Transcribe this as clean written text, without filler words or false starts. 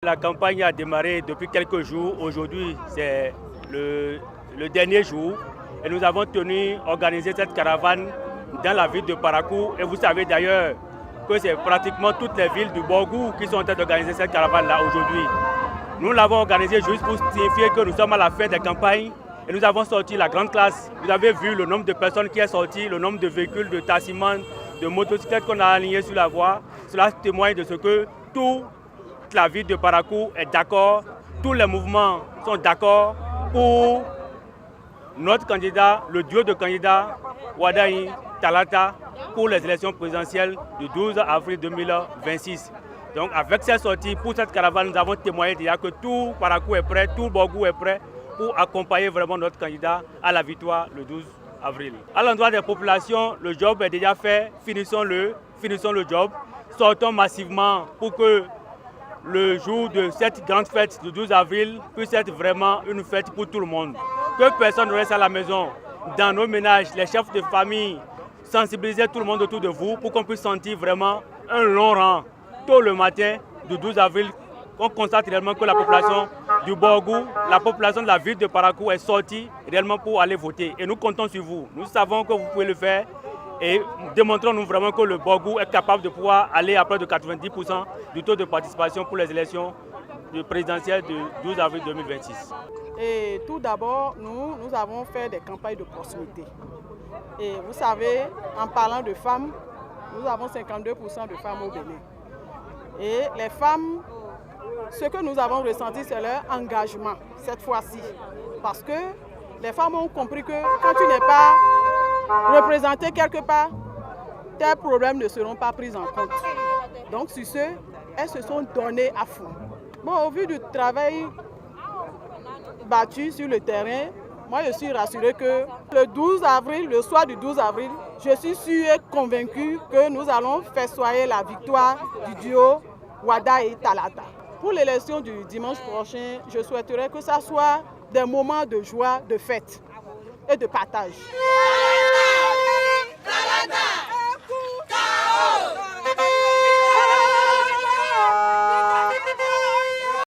La campagne a démarré depuis quelques jours. Aujourd'hui, c'est le dernier jour. Et nous avons tenu à organiser cette caravane dans la ville de Parakou. Et vous savez d'ailleurs que c'est pratiquement toutes les villes du Borgou qui sont en train d'organiser cette caravane-là aujourd'hui. Nous l'avons organisée juste pour signifier que nous sommes à la fin des campagnes. Et nous avons sorti la grande classe. Vous avez vu le nombre de personnes qui est sorti, le nombre de véhicules, de tassimans, de motocyclettes qu'on a alignés sur la voie. Cela témoigne de ce que toute la ville de Parakou est d'accord, tous les mouvements sont d'accord pour notre candidat, le duo de candidats Wadahi Talata pour les élections présidentielles du 12 avril 2026. Donc avec cette sortie, pour cette caravane, nous avons témoigné déjà que tout Parakou est prêt, tout Borgou est prêt pour accompagner vraiment notre candidat à la victoire le 12 avril. À l'endroit des populations, le job est déjà fait, finissons le job, sortons massivement pour que le jour de cette grande fête du 12 avril puisse être vraiment une fête pour tout le monde. Que personne ne reste à la maison. Dans nos ménages, les chefs de famille, sensibiliser tout le monde autour de vous pour qu'on puisse sentir vraiment un long rang tôt le matin du 12 avril. On constate réellement que la population du Borgou, la population de la ville de Parakou est sortie réellement pour aller voter. Et nous comptons sur vous. Nous savons que vous pouvez le faire. Et démontrons-nous vraiment que le Borgou est capable de pouvoir aller à près de 90% du taux de participation pour les élections présidentielles du 12 avril 2026. Et tout d'abord, nous avons fait des campagnes de proximité. Et vous savez, en parlant de femmes, nous avons 52% de femmes au Bénin. Et les femmes, ce que nous avons ressenti, c'est leur engagement cette fois-ci. Parce que les femmes ont compris que quand tu n'es pas représenté quelque part, tes problèmes ne seront pas pris en compte. Donc sur ce, elles se sont données à fond. Bon, au vu du travail battu sur le terrain, moi je suis rassurée que le 12 avril, le soir du 12 avril, je suis sûre et convaincue que nous allons festoyer la victoire du duo Wada et Talata. Pour l'élection du dimanche prochain, je souhaiterais que ça soit des moments de joie, de fête et de partage.